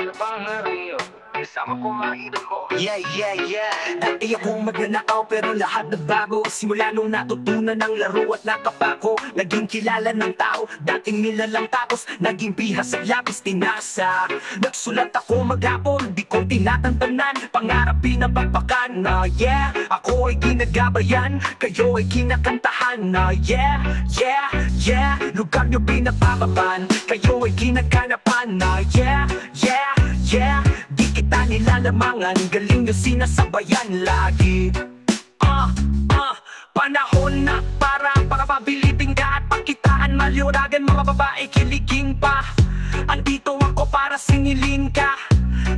Ano bang nariyo? Kasama ko mga idol ko. Yeah, yeah, yeah. Dati akong magnanakaw pero lahat nagbago. Simula nung natutunan ng laro at nakapako, naging kilala ng tao, dating nilalang tapos naging bihas at lapis tinasa. Nagsulat ako maghapon, di ko tinatantanan, pangarap pinapagpakan na yeah. Ako ay ginagabayan, kayo ay kinakantahan na yeah, yeah, yeah. Lugar nyo pinapababan, kayo ay kinaganapan na yeah, yeah, yeah. Di kita nilalamangan, galing nyo sinasabayan lagi. Panahon na para pabilibing ka at pakitaan, maliwanagan mga babae kiliging pa. Andito ako para singilin ka,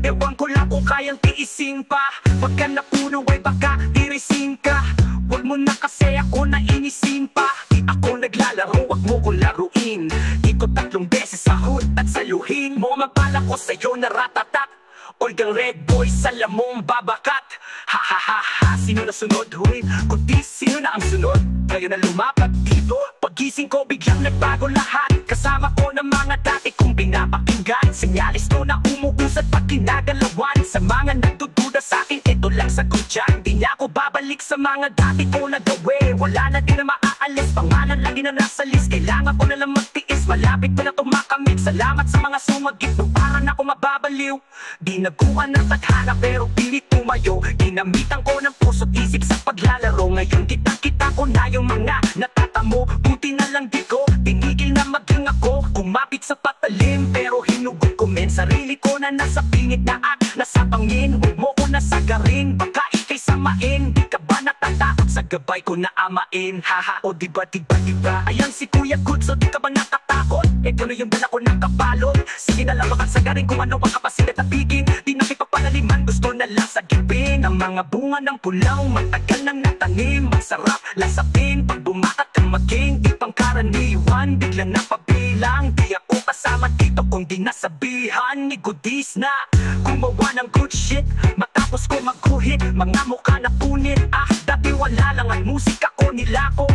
ewan ko lang kung kayang tiisin pa. Pagka napuno ay baka tirisin ka, wag mo na kasi ako nainisin pa. Di ako naglalaro, wag mo ko laruin. Di ko 3 beses sahod at saluhin mo. Mabala ko sa'yo na ratatat, Olgang Red Boy sa lamong babakat. Ha ha ha ha, sino na sunod? Huy, kundi sino na ang sunod? Ngayon na lumapat dito, pagising ko biglang nagbago lahat. Kasama ko ng mga dati kong pinapakinggan, senyalis ko na umuusad pag kinagalawan. Sa mga nagdududa sa akin, ito lang sagot dyan. Di niya ako babalik sa mga dati ko na gawin. Wala na din na maaalis, pangalan lagi na nasa list. Kailangan ko na lang magtiis, malapit ko na tumakamit. Salamat sa mga sumagit, nung parang ako mababaliw. Di nagkuha ng tadhana pero pilit tumayo. Ginamitan ko ng puso't isip sa paglalaro. Ngayon kita ko na yung mga natatamo. Buti na lang di ko tinigil na maging ako. Kumapit sa patalim pero hinugot ko men. Sarili ko na nasa pingit na at nasa pangin. Huwag mo ko nasagarin, baka ikay samain. Di ka ba natatakot sa gabay ko na amain? Haha, o diba ayan si Kuya Goods, so di ka ba natatakot? Ito na yung dala ko ng kapalot. Sige na lang makasagarin kung ano ang kapasidad at pigin. Di na kipagpanaliman, gusto na lang sagipin. Ang mga bunga ng pulaw, matagal nang natanim. Masarap lasapin, pag bumakat kang maging di pangkaraniwan. Bigla na pabilang, di ako kasama dito kung di nasabihan ni Goodies na gumawa ng good shit. Matapos ko magguhit, mga mukha na punit. Dati wala lang ang musika ko nilako.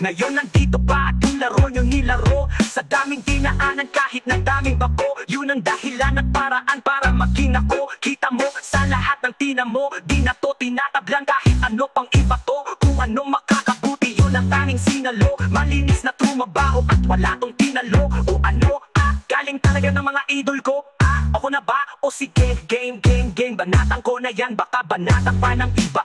Ngayon nandito pa at yung laro nyo nilaro. Sa daming dinaanan kahit na daming bako, yun ang dahilan at paraan para maging ako. Kita mo sa lahat ng tinamo, di na to tinatablan kahit ano pang iba to. Kung ano makakabuti, yun ang tanging sinalo. Malinis na trumabaho at wala tong tinalo. O ano, galing talaga ng mga idol ko. Ako na ba? O sige, game, game, game. Banatan ko na yan, baka banatan pa ng iba.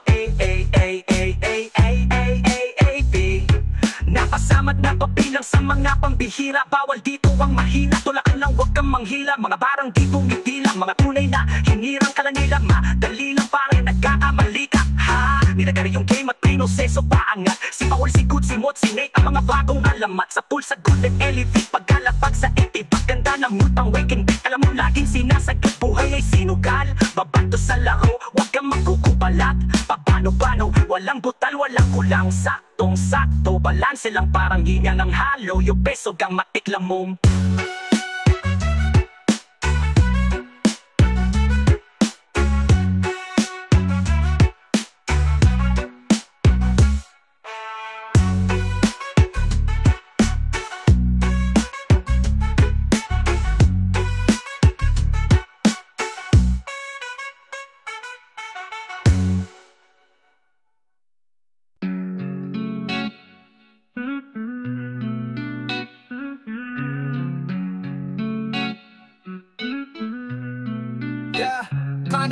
Napasama't napabilang sa mga pambihira. Bawal dito ang mahina, tulakan lang wag kang manghila. Mga barang di bumitilang, mga tunay na hinirang ka lang nila. Madali lang parang nagkakamali ka. Ha, nilagari yung game at prinoseso paangat. Si Paul, si Good, si Mot, si Nate, ang mga bagong alamat. Sa pool, sa good and elevate, pagkalapag sa epi. Pagganda ng mood, pang waking beat. Alam mo laging sinasagot, buhay ay sinugal. Babato sa laro, wag kang magkukubalat. Pabano-bano, walang butal, walang kulang. Saktong-sakto, balanse lang parang hinya ng halo. Yung peso gang matiklang mong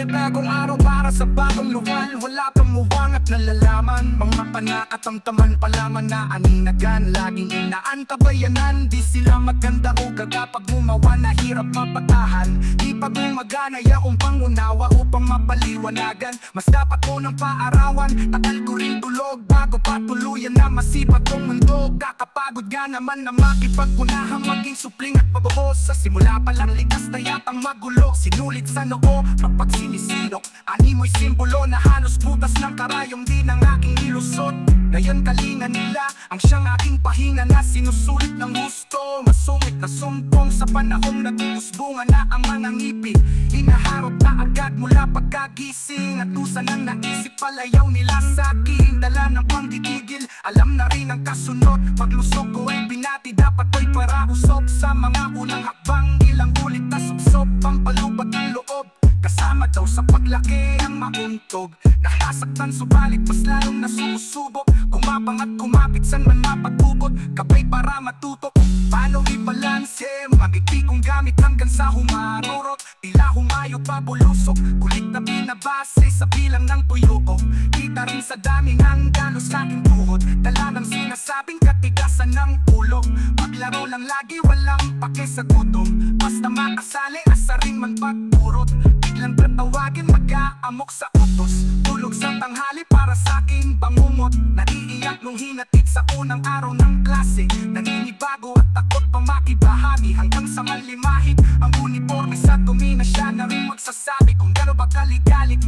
bagong araw para sa bagong luwan. Wala pang muwang at nalalaman. Mga panakatamtaman pa lamang na aninagan. Laging inaantabayanan, di sila maganda o kapag gumawa na hirap mapatahan. Di pa gumagana yaong pangunawa upang mapaliwanagan. Mas dapat ko ng paarawan, tagal ko rin tulog bago patuluyan na masipag kong mundo. Kakapagod nga naman na makipagpunahan, maging supling at pagbuhos. Sa simula pa lang likas na yatang magulo. Sinulit sa noo, kapag sinisinok, animoy simbolo na halos butas ng karayong di ng aking nilusot. Ngayon kalinga nila ang siyang aking pahinga na sinusulit ng gusto. Masungit na sumpong sa panahong nagusbunga na ang mga ngipin. Hinaharap na agad mula pagkagising. At usa ng naisip palayaw nila sa akin. Dala ng panggitigil, alam na rin ang kasunod. Paglusok ko ay binati, dapat ko'y para usok. Sa mga unang hakbang, ilang ulit na subsop. pampalubag ng loob. Kasama daw sa paglaki ang mauntog. Nakasaktan subalit mas lalong nasusubo. Kumapang at kumapit san man mapagbugot. Kapay para matuto kung paano ibalanse. Mabiti kong gamit hanggang sa humarurot. Tila humayo pa bulusok. Kulit na binabase sa bilang ng tuyo ko. Kita rin sa daming hanggalo sa aking tuhod. Dala ng sinasabing katigasan ng ulo. Maglaro lang lagi walang pake sa gutom. Basta makasali asarin man pagpurot. Biglang tatawagin mag-aamok sa utos. Tulog sa tanghali para sa akin bangungot. Naiiyak nung hinatid sa unang araw ng klase. Naninibago at takot pa makibahagi. Hanggang sa malimahit ang uniforme sa dumi na siya na rin magsasabi kung gano'n ba kaligalit.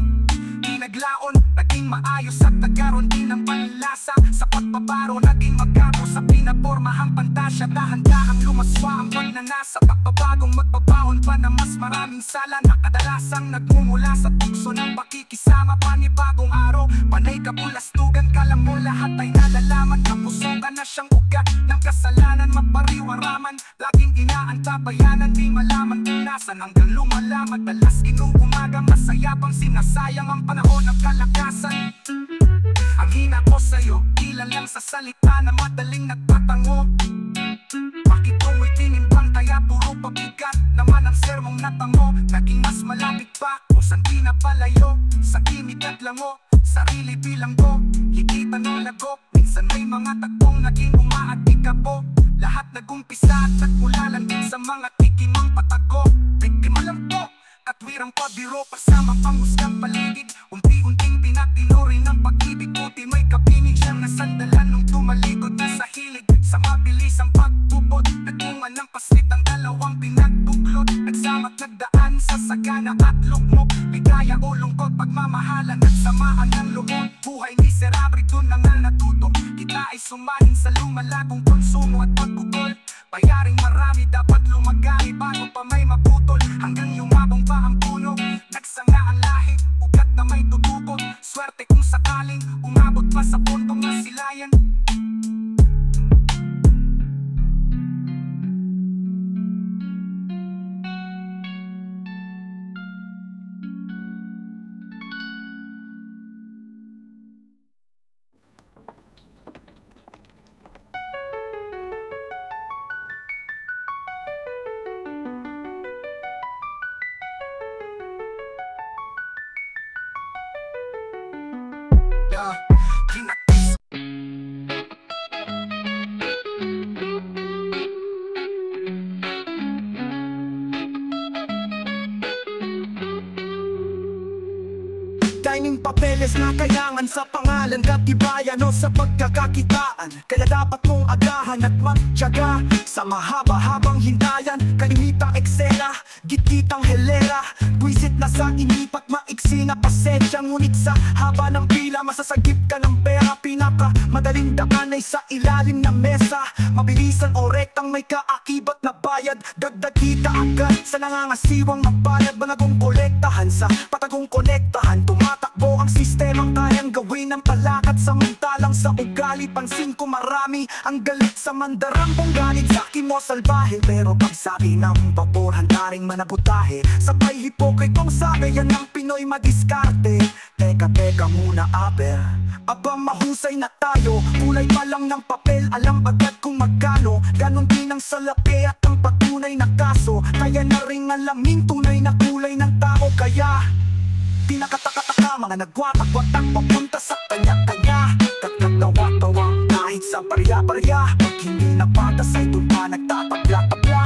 Di naglaon, naging maayos at nagkaroon din ng panlasa. Sa pagpaparo, naging magkago sa pinapormahang pantasya. Dahan-dahang lumaswa ang pagnanasa. Pagpapagong magbabaon pa na mas maraming sala. Nakadalasang nagmumula sa tukso ng pakikisama. Panibagong araw, panay kapulastugan. Kala mo lahat ay nalalaman. Kapusugan na siyang ugat ng kasalanan. Mapariwaraman, laging inaantabayanan. Di malaman kung nasan hanggang lumalaman. Dalas inuumaga, masaya pang sinasayang ang panahon ng kalakasan. Ang hina ko sa'yo, ilan lang sa salita na madaling nagpatango. Bakit tumoy tinimbang kaya puro pabigat naman ang sermong natango. Naging mas malapit pa kung saan di napalayo. Sa gimmick at lango, sarili bilang ko. Hikitan ng lagop, minsan may mga tagpong naging umaatikapo. Lahat nagumpisa at nagmula lang din sa mga tikimang patago. Biktima lang po, katwirang pabiro pasamang panghusgang paligid. Unti-unting pinatinurin ng pag-ibig. Puti may kapinig siyang nasandalan nung tumalikod na sa hilig. Sa mabilisang pagbubot, natungan ng paslit ang dalawang pinagbuklod. Nagsamat nagdaan sa sagana at lugmok. Ligaya o lungkot, pagmamahalan at samaan ng loob. Buhay miserable, dun na nga natuto. Kita ay sumahin sa lumalagong konsumo at pagbubol. Bayaring marami, dapat lumagay bago pa may maputol. Hanggang yumabong pa ang puno, nagsanga ang lahi. Ugat na may tutubo, swerte kung sakaling umabot pa sa puntong nasilayan. Dining papeles na kailangan sa pangalan, katibayan o sa pagkakakitaan. Kaya dapat mong agahan at magtiyaga sa mahaba-habang hintayan. Kalimitang eksena, gitgitang helera. Buisit na sa inipat, maiksi na pasensya. Ngunit sa haba ng pila, masasagip ka ng pera. Pinaka madaling daan ay sa ilalim ng mesa. Mabilisan o rektang may kaakibat na bayad. Dagdag kita agad sa nangangasiwang mabayad. Banagong kolektahan sa patagong konektahan. Tumatakbo ang sistemang kayang gawin ng palakad. Samantalang sa ugali, pansin ko marami ang galit sa mandarampong galit. Saki mo salbahe, pero pagsabi ng pabor, handa ring manabutahe. Sabay hipokritong sabi, yan ang Pinoy madiskarte. Teka muna aber, aba mahusay na tayo. Kulay pa lang ng papel, alam agad kung magkano. Ganon din ang salapi at ang patunay na kaso. Kaya na ring alamin tunay na kulay ng tao. Kaya pinakataka-taka mga nagwatak-watak papunta sa kanya-kanya. Tatlatawa-tawang kahit sa barya-barya. Pag hindi napatas ay doon pa nagtatabla-tabla.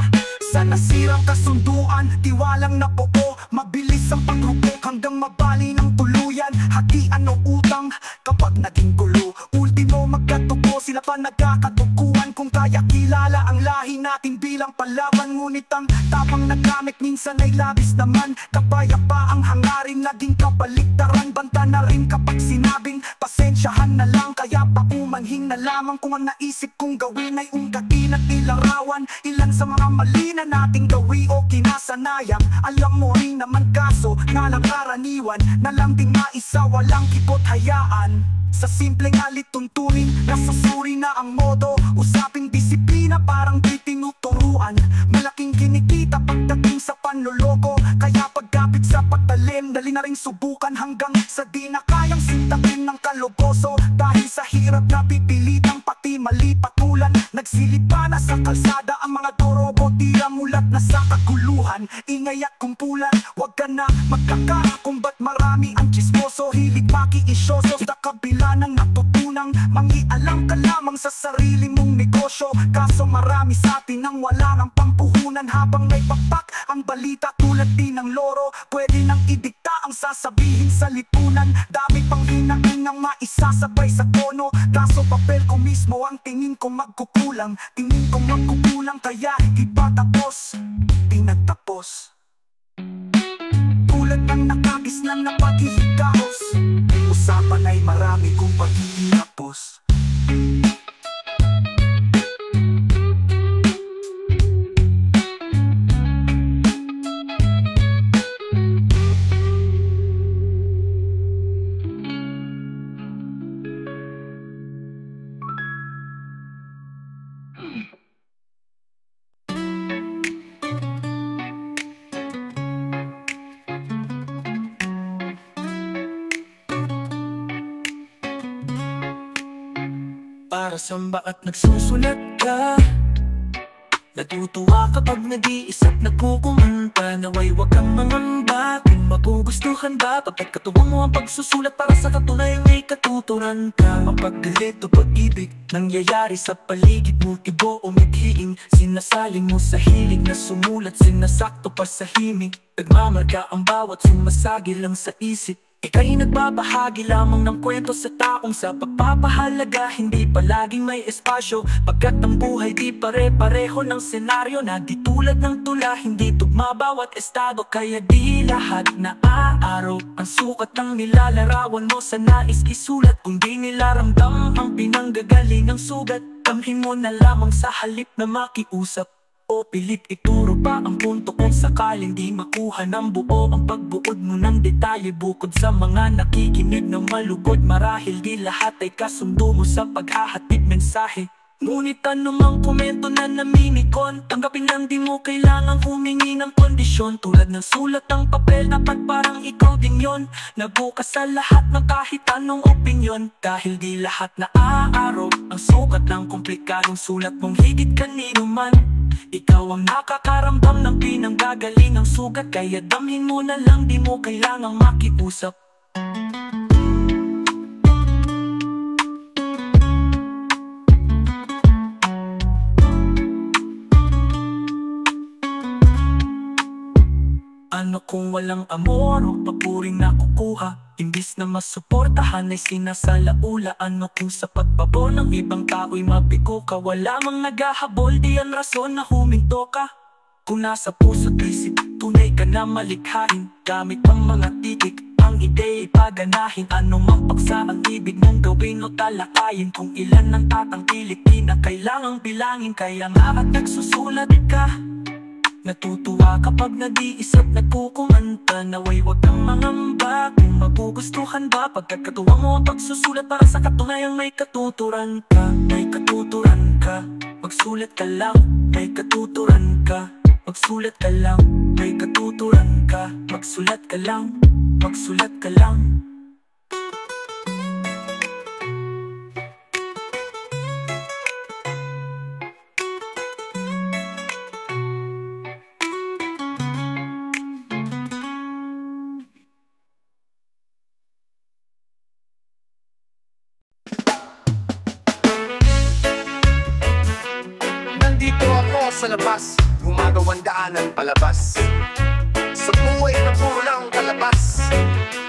Sa nasirang kasunduan, tiwalang napupo. Mabilis ang pagrupok hanggang mabali ng tuluyan. Hagian o utang kapag naging gulo. Ultimo magkatupo, sila pa nagkakatukuan. Kung kaya kilala ang lahi natin bilang palaban. Ngunit ang tapang nagamit minsan ay labis naman. Kapayapa ang hangarin, naging kabaliktaran. Banta na rin kapag sinabing pasensyahan na lang. Kaya paumanhin na lamang kung ang naisip kong gawin ay ungkatin at ilarawan. Ilan sa mga mali na nating gawi o kinasanayang. Alam mo rin naman kaso na lang karaniwan. Na lang din maisa, walang kipot hayaan. Sa simpleng alituntunin, nasusuri na ang modo. Usaping disiplina parang di tinuturuan. Malaking kinikita pagdating sa panloloko. Kaya pagkapit sa pagtalim, dali na rin subukan hanggang sa di na kayang sintakin ng kalokoso. Dahil sa hirap na pipilitang pati mali patulan, nagsilid pa na sa kalsada ang mga torobo. Tira mulat na sa kaguluhan, ingay at kumpulan. Huwag ka na magkakaakong ba't marami ang chismoso. Hilig makiisyoso sa kabila ng natutunang mangialam ka lamang sa sarili mong negosyo. Kaso marami sa atin ang wala ng pampuhunan. Habang may pakpak ang balita tulad din ng loro, pwede nang idikta ang sasabihin sa lipunan. Dami pang hinahingang maisasabay sa tono, kaso papel ko mismo ang tingin ko magkukulang. Tingin ko magkukulang kaya hindi pa tapos, pinagtapos. Tulad ng nakagisnan na paghihigahos, usapan ay marami kung paghihirapos. Para samba at nagsusulat ka, natutuwa kapag nag-iisa't nagkukumanta. Naway wag kang mangamba kung magugustuhan ba, pagkatuwang mo ang pagsusulat para sa katunayang may katuturan ka. Mapaggalit o pag-ibig nangyayari sa paligid mo, ibo o mithiing sinasalin mo sa hilig na sumulat, sinasakto pa sa himig. Nagmamarka ang bawat sumasagi lang sa isip. Ika'y nagbabahagi lamang ng kwento sa taong sa pagpapahalaga, hindi palaging may espasyo. Pagkat ang buhay di pare-pareho ng senaryo, na di tulad ng tula, hindi tugma bawat estado. Kaya di lahat na araw ang sukat ng nilalarawan mo sa nais isulat. Kung di nilaramdam ang pinanggagaling ng sugat, damhin mo na lamang sa halip na makiusap. O pilit ituro pa ang punto kung sakaling di makuha ng buo ang pagbuod mo ng detalye. Bukod sa mga nakikinig ng malugod, marahil di lahat ay kasundo mo sa paghahatid mensahe. Ngunit anumang komento na naminikon, tanggapin lang, di mo kailangang humingi ng kondisyon. Tulad ng sulat ng papel, dapat parang ikaw din yon, nabukas sa lahat ng kahit anong opinyon. Dahil di lahat na araw ang sukat ng komplikadong sulat mong higit kanino man. Ikaw ang nakakaramdam ng pinanggagaling ng sugat, kaya damhin mo na lang, di mo kailangang makiusap. Ano kung walang amor o papuring nakukuha? Imbis na masuportahan ay sinasalaula. Ano kung sa pagpabor ng ibang tao'y mabigo ka? Wala mang naghahabol, di yan rason na huminto ka. Kung nasa puso't isip, tunay ka na malikhain. Gamit ang mga titik, ang idea'y paganahin. Ano mang paksa ang ibig mong gawin o talakayin. Kung ilan ang tatangkilik, di na kailangang bilangin. Kaya nga at nagsusulat ka, natutuwa kapag nag-iisa't nagkukumanta. Naway wag kang mangamba kung magugustuhan ba, pagkakatuwa mo ang pagsusulat para sa katunayang may katuturan ka. May katuturan ka, magsulat ka lang. May katuturan ka, magsulat ka lang. May katuturan ka, magsulat ka lang. Magsulat ka lang. Nandito ako sa labas, gumagawang daanan palabas. Sa buhay na puro lang kalabas,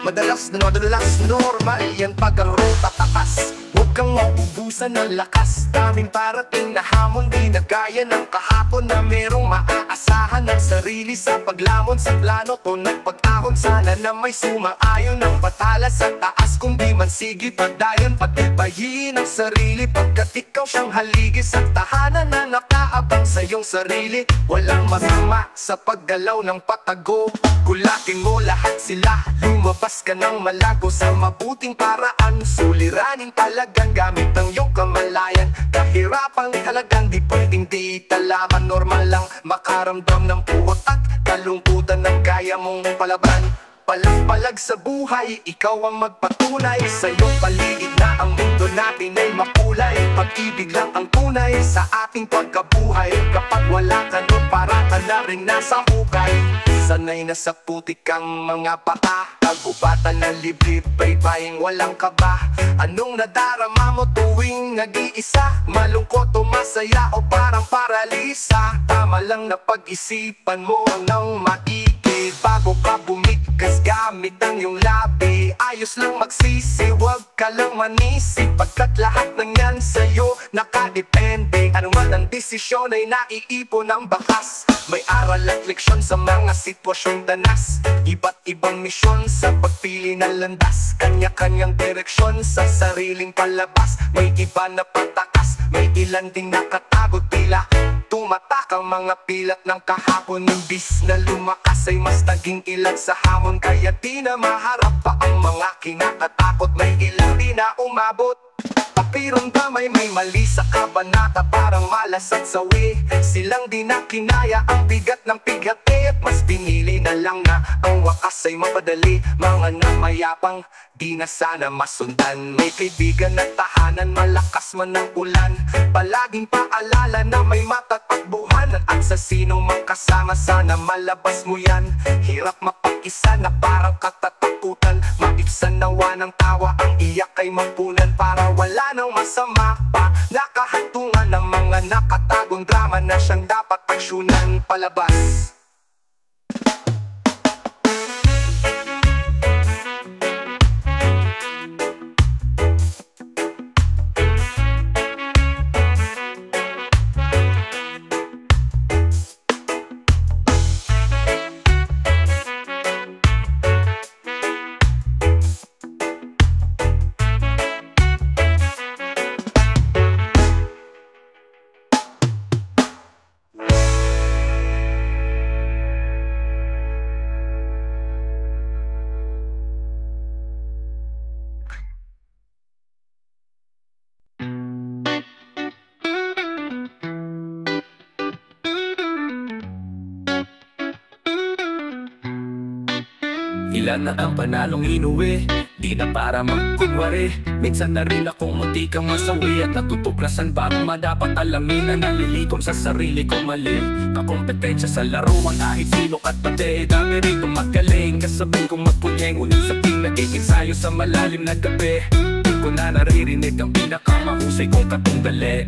madalas na madalas normal yan pag ang ruta takas. Huwag kang maubusan ng lakas, daming parating na hamon, di na gaya ng kahapon na merong maaasahan ng sarili sa paglamon sa plano to. Nagpag-ahon sana na may sumaayon ng batala sa taas, kung di man sige pagdayon, pagtibayin ang sarili. Pagkat ikaw siyang haligi sa tahanan na nakaabang sa iyong sarili. Walang masama sa paggalaw ng patago, kulatin mo lahat sila, lumabas ka ng malago sa mabuting paraan. Suliranin talaga kaibigan gamit ang iyong kamalayan. Kahirapang talagang di pwedeng di talaman. Normal lang makaramdam ng puot at kalungkutan ng kaya mong palaban. Palag-palag sa buhay, ikaw ang magpatunay sa iyong paligid na ang mundo natin ay makulay. Pag-ibig lang ang tunay sa ating pagkabuhay. Kapag wala ka nun, para ka na rin nasa hukay. Sanay na sa putik ang mga paa, kagubatan na liblib, baybaying walang kaba. Anong nadarama mo tuwing nag-iisa? Malungkot o masaya o parang paralisa? Tama lang na pag-isipan mo ng maigi bago ka bumigkas gamit ang iyong labi. Ayos lang magsisi, huwag ka lang manisi, pagkat lahat ng yan sa'yo nakadepende. Ano man ang desisyon ay naiipon ng bakas. May aral at leksyon sa mga sitwasyong danas. Iba't ibang misyon sa pagpili ng landas. Kanya-kanyang direksyon sa sariling palabas. May iba na patakas, may ilan ding nakatagot tila tumatak ang mga pilat ng kahapon. Imbis na lumakas ay mas naging ilag sa hamon. Kaya di na maharap pa ang mga kinakatakot. May ilang di na umabot. Papirong damay may mali sa kabanata, parang malas at sawi. Silang di na kinaya ang bigat ng pigate. At mas pinili na lang na ang wakas ay mapadali. Mga namayapang di na sana masundan. May kaibigan na tahanan, malakas man ang ulan. Palaging paalala na may matatakbuhan. At sa sinong makasama sana malabas mo yan. Hirap mapag-isa na parang katatakutan. Maibsan nawa ng tawa, ang iyak ay mampunan. Para wala nang masama pa, nakahantungan ng mga nakatagong drama na siyang dapat aksyonan palabas. Ilan na ang panalong inuwi, di na para magkunwari. Minsan na rin akong munti kang masawi at natutuklasan bago madapat alamin na nalilikom sa sarili ko mali. Kakompetensya sa laruan kahit sino at pati dami rito magaling. Kasabing kong magpunyeng ulit sa ting nag-iinsayo sa malalim na gabi. Di ko na naririnig ang pinakamahusay kong katunggali.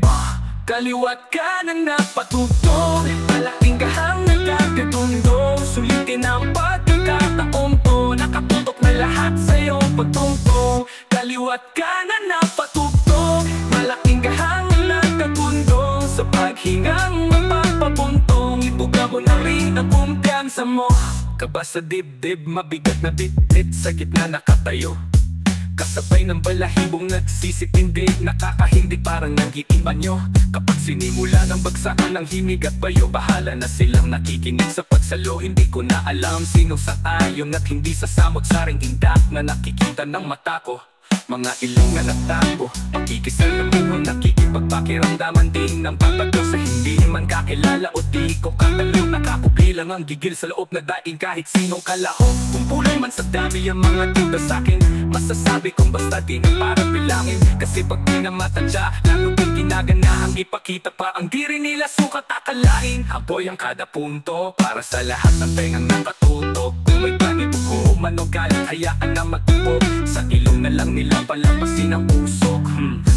Kaliwat ka na napatutong, malaking kahang nagkakatundong. Sulitin ang pagkakataon ko, nakatutok na lahat sa iyong pagtungtong. Kaliwat ka na napatutong, malaking kahang nagkakatundong. Sa paghingang mapapabuntong, ibuga mo na rin ang kumpiyansa mo. Kaba sa dibdib, mabigat na bitit sa gitna nakatayo. Kasabay ng balahibong nagsisitindig, nakakahindig parang nag-iiman nyo. Kapag sinimula ng bagsaan ng himig at bayo, bahala na silang nakikinig sa pagsalo. Hindi ko na alam sino sa ayon at hindi sa samot-saring indak na nakikita ng mata ko. Mga ilang na nagtago, pakikisal ng buhon, nakikipagpakiramdaman din ng papagdo sa hindi man kakilala o di ko kakalaw. Nakapubilang ang gigil sa loob na daing kahit sinong kalaho. Kung pulay man sa dami ang mga duda sa'kin, masasabi kong basta di na para bilangin. Kasi pag pinamatansya, lalo kong ginaganahang ipakita pa ang diri nila sukat akalain. Aboy ang kada punto para sa lahat ng tengang nakatutok. Kung may panito ko umano galit, hayaan na magtupo. Sa ilong na lang nila palampasin ang usok.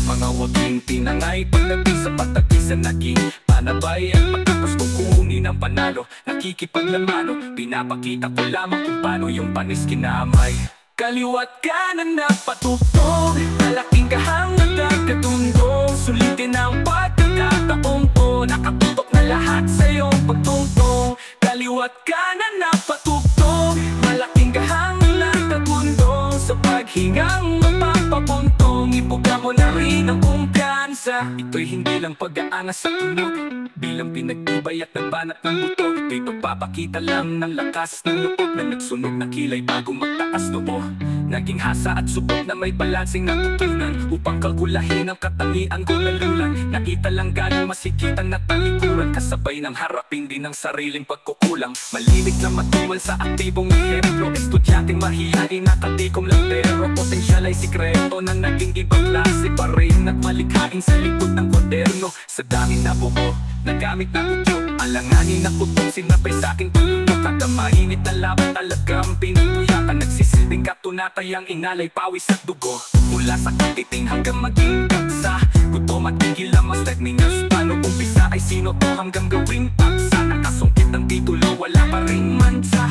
Mga waking tinangay pagdating sa patagisan naging panabay. At pagkatapos kong kunin ang panalo, nakikipaglamano, pinapakita ko lamang kung paano yung panis kinamay. Kaliwat ka na napatutong, malaking kahang nagkakatundong. Sulitin ang pagkakataon ko, nakatutok na lahat sa iyong pagtungtong. Kaliwat ka na napatutong, malaking kahang nagkakatundong. Sa paghingang mapapabuntong, ibuga mo na rin ang kumpiyansa. Ito'y hindi lang pag-aangas sa tunog, bilang pinagtibay at nagbanat ng buto. Ito'y pagpapakita lang ng lakas ng loob na nagsunog na kilay bago magtaas loob. Naging hasa at subok na may balansing natutunan upang kalkulahin ang katangian ko lalulan. Nakita lang ganang masikitan na talikuran, kasabay ng harapin din ang sariling pagkukulang. Malimit na matumal sa aktibong ehemplo, estudyanteng mahihain at katikom lang, pero potensyal ay sikreto na naging ibang klase pa rin at malikhain sa likod ng moderno. Sa dami na buko, nagamit na utyo, alanganin na kutong sinapay sa aking tulunok. Kada mainit na laban talagang pinutuyatan, nagsisilbing katunatay ang inalay, pawis at dugo. Mula sa katiting hanggang maging kaksa, gutom at tigil ang mas terminals. Paano umpisa ay sino to hanggang gawing paksa? Nakasungkit ang titulo, wala pa ring mansa.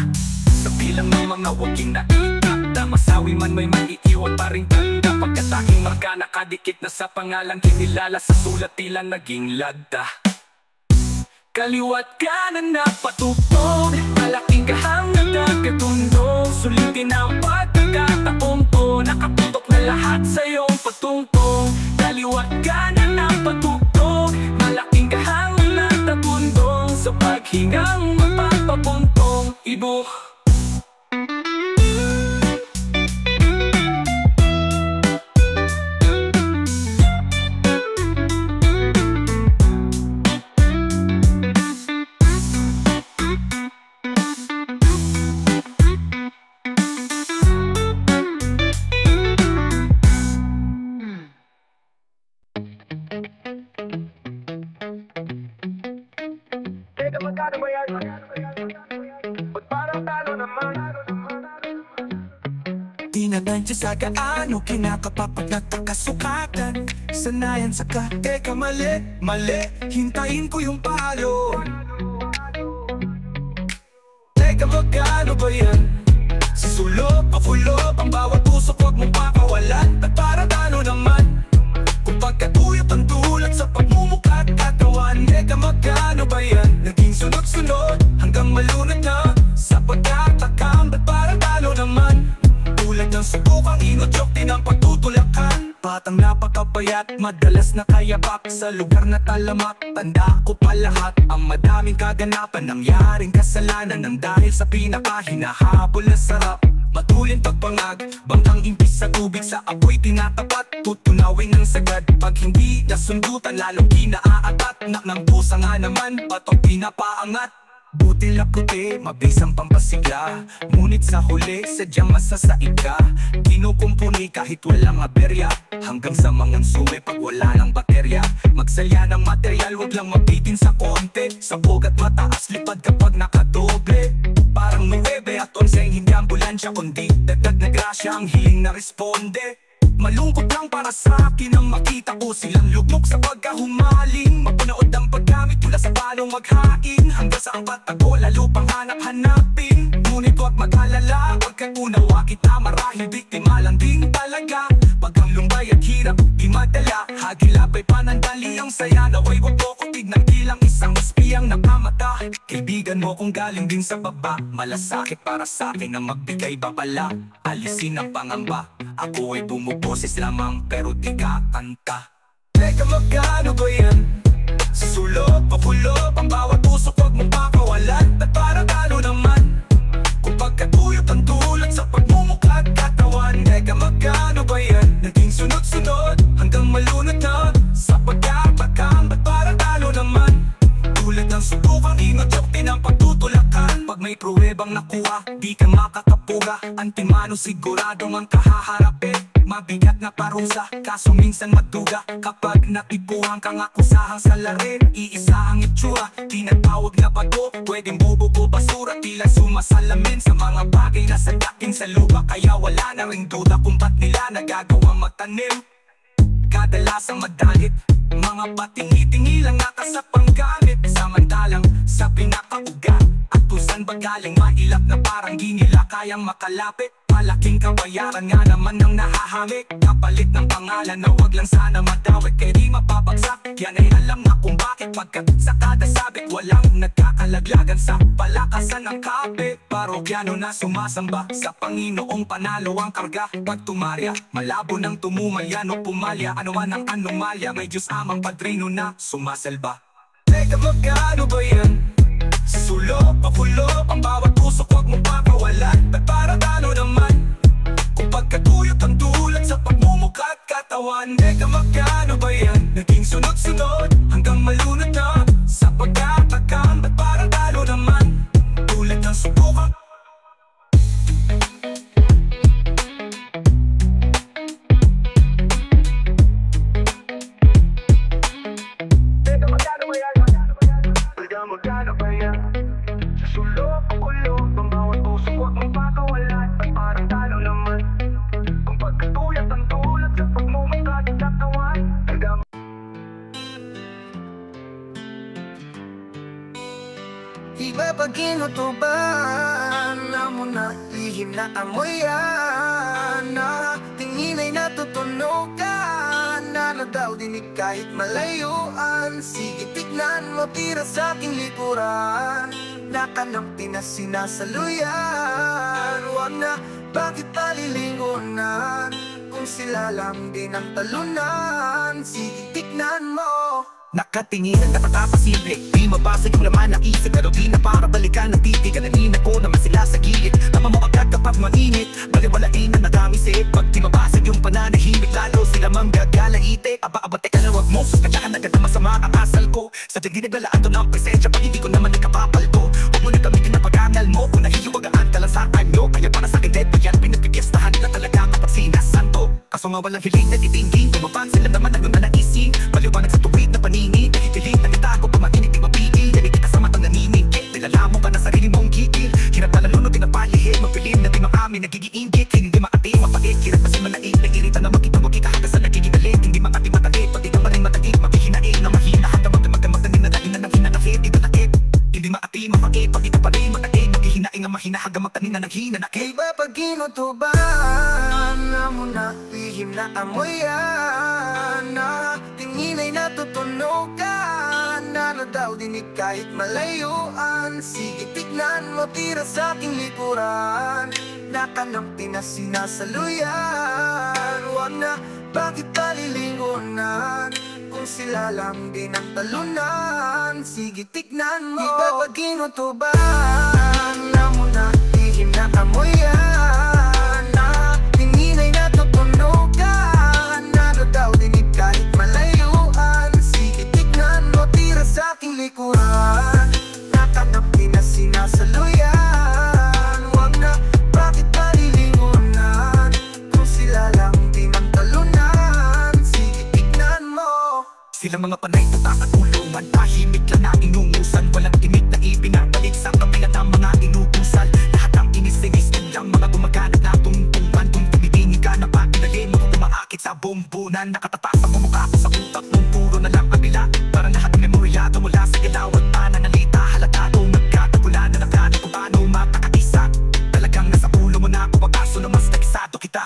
Sa bilang ng mga waking nakikita, masawi man may maiiwan pa ring tanda. Pagkatahing marka nakadikit na sa pangalang kinilala, sa sulat tila naging lagda. Kaliwat kanan na patupong, malaking kahang nagkatundo. Sulitin ang pagkakataong to, nakaputok na lahat sa iyong patungtong. Kaliwat kanan na patupong, malaking kahang nagkatundo. Sa paghingang mapapapuntong ibo. Teka, magkano ba yan? Ba't parang talo naman? Tinadantya sa gaano kinakapapag nagkakasukatan. Sanayan sa ka, teka mali, hintayin ko yung palo. Teka, magkano ba yan? Sisulop, pafulob, ang bawat usok, huwag mong pakawalan. At para talo naman, kung pagkatuyot ang tulad sa pagmumukha at katawan. Teka, magkano ba yan? Naging sunod-sunod hanggang malunod na sa pagkatakam. At para talo naman, tulad ng subukang inodyok din ang pagtutulakan. Batang napakapayat, madalas nakayapak sa lugar na talamak. Tanda ko pa lahat, ang madaming kaganapan, nangyaring kasalanan nang dahil sa pinakahinahabol na sarap. Matulin pagpangag, bangkang impis sa tubig, sa apoy tinatapat. Tutunawin ng sagad, pag hindi nasundutan lalong kinaaatat. Ng pusa nga naman, patong pinapaangat. Buti lakote, mabilis ang pampasigla, ngunit sa huli, sadyang masasaig ka. Kinukumpuni kahit walang aberya, hanggang sa mangonsume pag wala ng baterya. Magsaya ng material, wag lang mabitin sa konti. Sabog at mataas, lipad kapag nakadoble. Parang may 9 at 11, hindi ambulansya kundi dagdag na grasya ang hiling na responde. Malungkot lang para sa akin ang makita ko silang lugmok sa pagkahumaling. Mapanood ang paggamit mula sa paano maghain hanggang sa ang patago, lalo pang hanap-hanapin. Ngunit huwag mag-alala, pagkatunawa kita, marahil biktima lang din talaga. Pag ang lumbay at hirap, di madala, hagilapay panandali ang saya. Naway wag mo ko tignan bilang isang maspiyang napamata. Kaibigan mo kung galing din sa baba, malasakit para sa akin ang magbigay babala. Alisin ang pangamba, ako ay bumuboses lamang pero di kakanta. Teka, magkano ba yan? Susulop, papulob, ang bawat usok, huwag mong pakawalan. At para talo naman, kung pagkatuyot ang tulad sa pagmumukha at katawan. Teka, magkano ba yan? Naging sunod-sunod hanggang malunod na sa pagkakakam. At para talo naman, tulad ng subukang inodyok din ang pagtutulakan. Pag may pruwebang nakuha, di ka makakapuga. Antimano siguradong ang kahaharapin. Mabigat na parusa, kaso minsan maduga. Kapag natipuhan kang akusahang salarin, iisa ang itsura, tinatawag na bago. Pwedeng bubugo basura, tila sumasalamin sa mga bagay na sadakin sa lupa. Kaya wala na ring duda kung ba't nila nagagawang magtanim. Kadalasang madalit, mga patingi-tingi lang naka sa panggamit. Samantalang sa pinakaugat, at kung saan ba galing mailap na parang di nila kayang makalapit. Malaking kabayaran nga naman ang nahahamik, kapalit ng pangalan na wag lang sana madawit. Kaya di mapapagsak, yan ay alam na kung bakit. Pagkat sa kada sabit, walang nagkakalaglagan sa palakasan ng kapit. Parokyano na sumasamba sa Panginoong panalo ang karga. Pag tumarya, malabo ng tumumaya o pumalya. Ano man ang anomalya, may Diyos amang padrino na sumasalba. Teka, magkano ba yan? Susulop, papulob, ang bawat usok, huwag mo pakawalan. At para talo naman, kung pagka kinutuban mo na lihim na amoy yan, na tingin ay natutunugan, na daw dinig kahit malayuan. Sige tignan mo, tira sa aking likuran, nakanampi na sinasaluyan. Huwag na, bakit palilingunan, kung sila lang din ang talunan. Sige tignan mo. Nakatingin ang nakakapasilip, di mabasa yung laman ng isip, pero di na para balikan ng titig. Kananina ko naman sila sa gilid, tama mo agad kapag mainit, baliwalain na nadamisip. Pag di mabasag yung pananahimik, lalo sila manggagalaite. Aba-aba teka na wag mo, suskatsakan agad na masama ang asal ko. Sa dinig naglalaan doon ang presensya, pag hindi ko naman nakapapalto. Huwag mo na gamitin ang pag-angal mo, kung nahihiwagaan ka lang sa anyo. Kaya para sa akin dead pa yan, pinagpipiestahan nila talaga kapag sinasanto. Kaso nga walang hiling na titingin, tumapan sila naman ang nanaisin. Paliwanag sa tuwid na paningin, pilit na itago, pumakinig di mapigil. Yanig kita sa matang naniningkit, nilala mo ka na sarili mong gigil. Hirap na lalunod, tinapalihid, magpilim na timang amin, nagigiingit. Hindi maating mapait, hirap kasi manaig, nag-irita na makita mo kita hanggang sa nagigigalit. Hindi maating matagit, pati ka pa rin matagit, mabihinain na mahina. Hanggang magdamag-damag na nalagin na ng hinanakit, di tatakit. Hindi maating mapait, pati ka pa rin matagit, maghihinain ang mahina hanggang magtanin na naghinanakit. Iba pag kinutuban mo na lihim na amoy yan, na tingin ay natutunugan, na daw dinig kahit malayuan. Sige tignan mo, tira sa aking likuran, nakanampi na sinasaluyan. Huwag na, bakit palilingunan, kung sila lang din ang talunan. Sige tignan mo. Iba pag kinutuban mo na lihim na amoy yan, na tingin ay natutunugan, na daw dinig kahit malayuan. Sige tignan mo, tira sa aking likuran, nakanampi na sinasaluyan. Huwag na, bakit palilingunan, kung sila lang din ang talunan. Sige tignan mo. Sila mga panay tutak at ulungan, tahimik lang na inungusan. Walang timid na ibinabalik sa kabilang ng mga inutusan. Lahat ang inisingis lang mga gumaganap na tungtungan. Kung tumitingin ka na patinalin mo, umaakit sa bumbunan. Nakatatak ang mukha ko sa utak mong puro na lang kabila. Parang lahat ng memoryado mula sa gilawat pananalita. Halatado nagkatagulan na naghanap kung paano matakaisa. Talagang nasa ulo mo na ako, pagkaso na mas nagsado kita.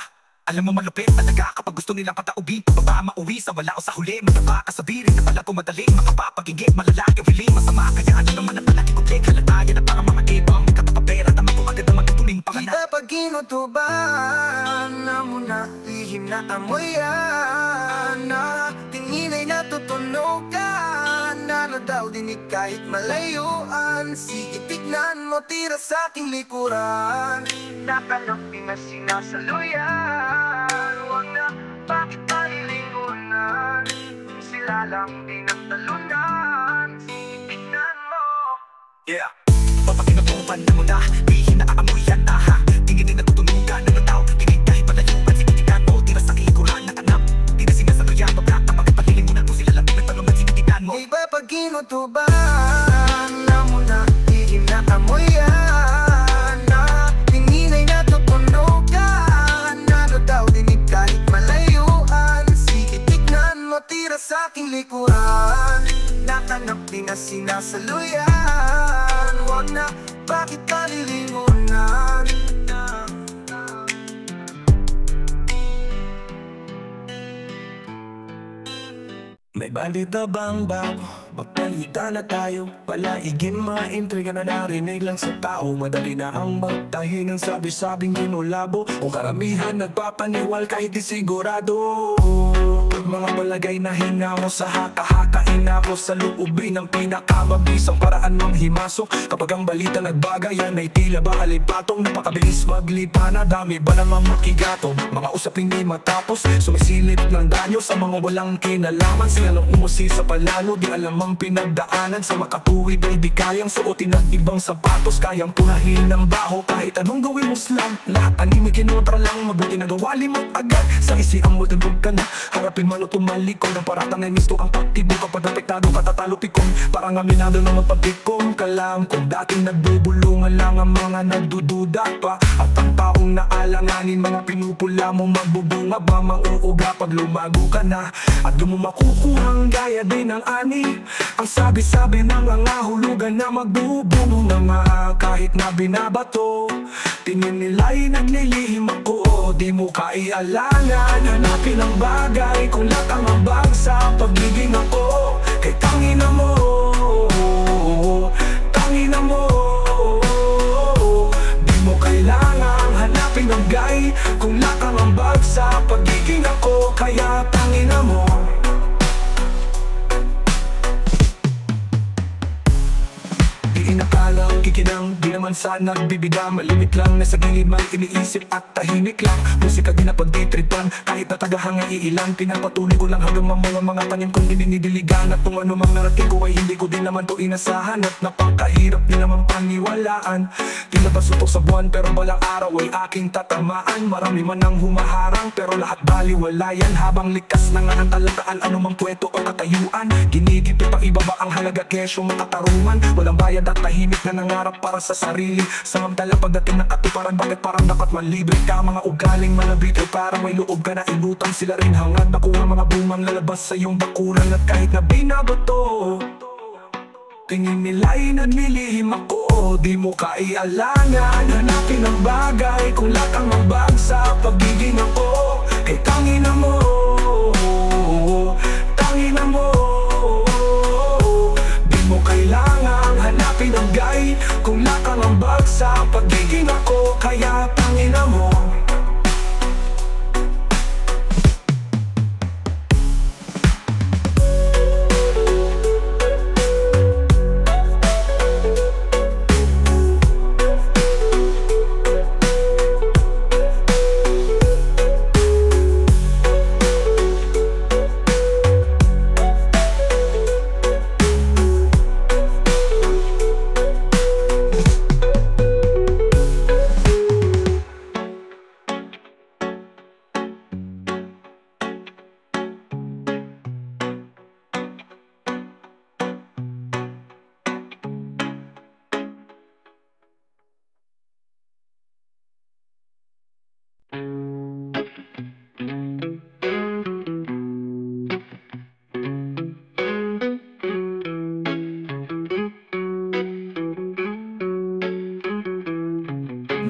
Alam mo malupit talaga kapag gusto nilang pataubin, pababa mauwi sa wala o sa huli. Mataba ka sa birin na pala pumadali, makapapagigit malalaki o hiling masama. Kaya ano naman ang palaki ko play, halatayan na parang mga ibang katapapera. Tama ko agad naman tutuling panganak. Kita pag kinutuban mo na lihim na amoy yan, na tingin ay natutunugan, na daw dinig kahit malayuan. Sige tignan mo, tira sa aking likuran, nakanampi na sinasaluyan. Huwag na, bakit palilingunan, kung sila lang din ang talunan. Sige tignan mo. Yeah, kapag kinutupan na mo na lihim na aamoy yan, aha. Tingin din natutunugan ng tao, tingin kahit malayuan. Sige tignan mo, tira sa likuran, nakanap di na sinasaluyan. Pagkata pagkat palilingunan kung sila lang din ang talunan. Sige tignan mo. Iba pag kinutuban mo na lihim na amoy yan, na tingin ay natutunugan, na daw dinig kahit malayuan. Sige tignan mo, tira sa aking likuran, nakanampi na sinasaluyan. Huwag na, bakit palilingunan. May balita bang bago? Magpalita na tayo. Palaigin mga intriga na narinig lang sa tao. Madali na ang magtahi ng sabi-sabing kinulabo. O karamihan nagpapaniwal kahit di sigurado. Mga balagay na hinaw sa haka-hakain ako sa luubin ng pinakamabisang paraan mang himasok. Kapag ang balita nagbagayan ay tila ba alipatong napakabilis maglipa na dami ba namang makigatong. Mga usaping di matapos, sumisilip ng danyo sa mga walang kinalaman. Sila lang umusi sa palalo, di alam ang pinagdaanan. Sa makatuwid ay di kayang suotin ng ibang sapatos. Kayang punahin ng baho kahit anong gawin mo slam. Lahat anime kinutra lang, mabuti na gawali mo agad. Sa isiang mo tulog ka na, harapin man o tumalikon. Ang paratang ay misto kang taktibo kapag apektado ka tatalo pikon. Parang aminado na magpagtikon ka lang. Kung dating nagbubulungan lang ang mga nagdududa pa, at ang tao mong naalanganin, mga pinupula mo magbubunga ba, mauuga pag lumago ka na. At doon mo makukuhang gaya din ng ani, ang sabi-sabi ng mga hulugan na magbubunong ng kahit na binabato. Tingin nila'y naglilihim ako, di mo kaialangan hanapin ang bagay kung lakang ambag sa pagiging ako. Kay tangina mo, tangina mo, di mo kailangan hanapin ang gay kung lakang ambag sa pagiging ako. Kaya tangina mo. Di inakalang kikinang, di naman sana nagbibida. Malimit lang, nasa gilid man iniisip at tahimik lang. Musika ginapagtitripan, kahit natagahang iilan. Pinapatuloy ko lang hanggang mga tanim kong dinidiligan. At kung ano mang narating ko ay hindi ko din naman to inasahan. At napakahirap din naman paniwalaan. Tila ba sutok sa buwan pero balang araw ay aking tatamaan. Marami man ang humaharang pero lahat baliwala yan. Habang likas na nga ang talataan, anumang puweto o katayuan. Ginigit pa ibaba ang halaga kesyo makatarungan. Walang bayad at tahimik na nangarap para sa sarili. Samantala pagdating ng katuparan, bakit parang dapat manlibre ka? Mga ugaling malabit ay parang may loob ka na inutang. Sila rin hangad nakuha mga bumang lalabas sa iyong bakuran. At kahit na binabato, tingin nila'y naglilihim ako, di mo kaialangan hanapin ang bagay kung lakang ambag sa pagiging ako. Kay tangina mo, tangina mo, di mo kailangan hanapin ang gay kung lakang ambag sa pagiging ako. Kaya tangina mo.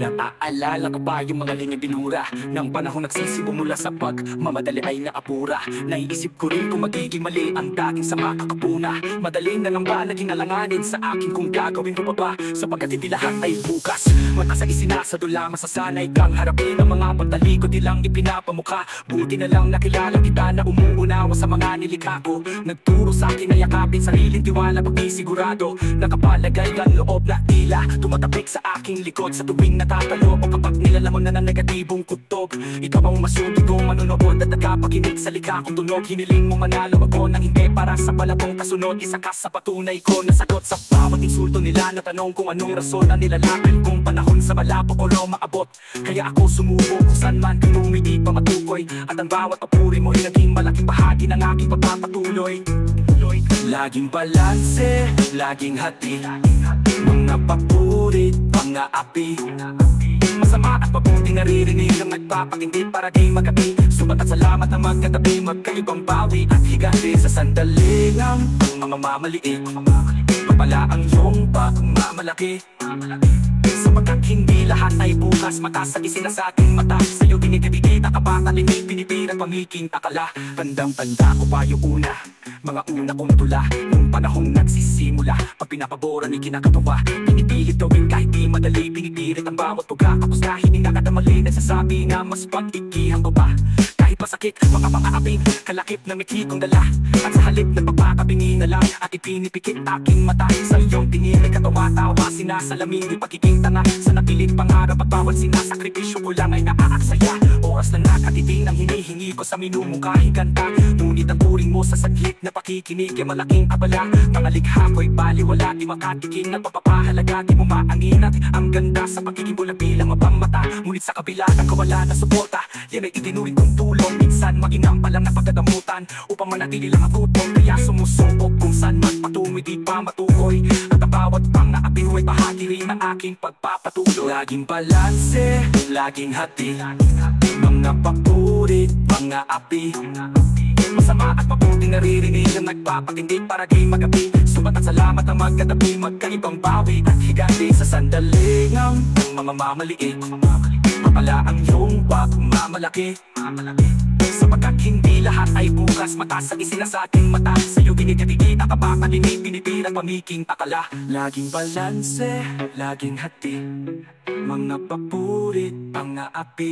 Naaalala ko pa yung mga linya binura ng panahon nagsisibo mula sa pagmamadali ay naapura. Naiisip ko rin kung magiging mali ang dating sama kakapuna. Madali na lang ba naging alanganin sa akin kung gagawin ko pa ba, sapagkat hindi lahat ay bukas. Mata sa isinasadula, masasanay kang harapin ang mga pagtalikod nilang ipinapamukha. Buti na lang nakilala kita na umuunawa sa mga nilikha ko. Nagturo sa akin na yakapin sariling tiwala pag di sigurado. Nakapalagay ang loob na tila tumatapik sa aking likod sa tuwing natatalo o kapag nilalamon na ng negatibong kutob. Ikaw ang masugi kong manunood at nagkapakinig sa likha kong tunog. Hiniling mo manalo ako ng hindi para sa balatong kasunod. Isa ka sa patunay ko na sagot sa bawat insulto nila na tanong kung anong rason na nilalapit kong panahon sa malapok o raw maabot. Kaya ako sumubo kung saan man kung hindi pa matukoy. At ang bawat papuri mo ay naging malaking bahagi ng aking pagpapatuloy. Laging balanse, laging hati, mga papurit, mga api. Masama at mabuting naririnig ang nagpapakindi para di magabi. Subat at salamat na magkatabi, magkaibang bawi at higanti sa sandaling ang mga mamaliit. Papala ang iyong pagmamalaki, sapagkat hindi lahat ay bukas. Mata sa isina sa ating mata, sa'yo dinidibigit ang kapatalimig, pinipirat pamiking akala. Tandang-tanda ko pa yung una, mga una kong tula nung panahong nagsisimula. Pag pinapaboran ay kinakatawa, pinipilit gawin kahit di madali. Pinipilit ang bawat tuga, kapos na hindi nakadamali. Nagsasabi na mas pag-ikihan ko pa kahit masakit, mga pangaaping kalakip na mikhi kong dala. At sa halip na pagpapabingi na lang at ipinipikit aking mata sa iyong tingin ay katawa-tawa, sinasalamin di pagiging tanga sa napilit pangarap at bawat sinasakripisyo ko lang ay naaaksaya. Oras na nakatiting ang hinihingi ko sa minumungkahing kanta. Ngunit ang turing mo sa saglit na pakikinig ay malaking abala. Mga likha ko'y baliwala, di makatikin at papapahalaga. Di mo maangin at ang ganda sa pagiging bulag bilang mapamata. Ngunit sa kabila ng kawala na suporta, yan ay itinuring kong tulong. Minsan mainam pa lang na pagdadamutan upang manatili lang ang tutong. Kaya sumusubok kung saan man patungoy di pa matukoy. At ang bawat Pang-aapi huwa'y bahagi rin ng aking pagpapatuloy. Laging balanse, laging hati, mga papuri, mga api. Masama at mabuti naririnig ang nagpapatindig para di magabi. Sumat at salamat ang magkatabi, magkaibang bawi at higanti sa sandaling ang mamamaliit. Mapala ang iyong pagmamalaki, sapagkat hindi lahat ay bukas. Mataas ang isina sa ating mata, sa'yo ginigit-igit ka pa, paninig, pinipirang pamiking akala. Laging balanse, laging hati, mga papurit, pang-aapi.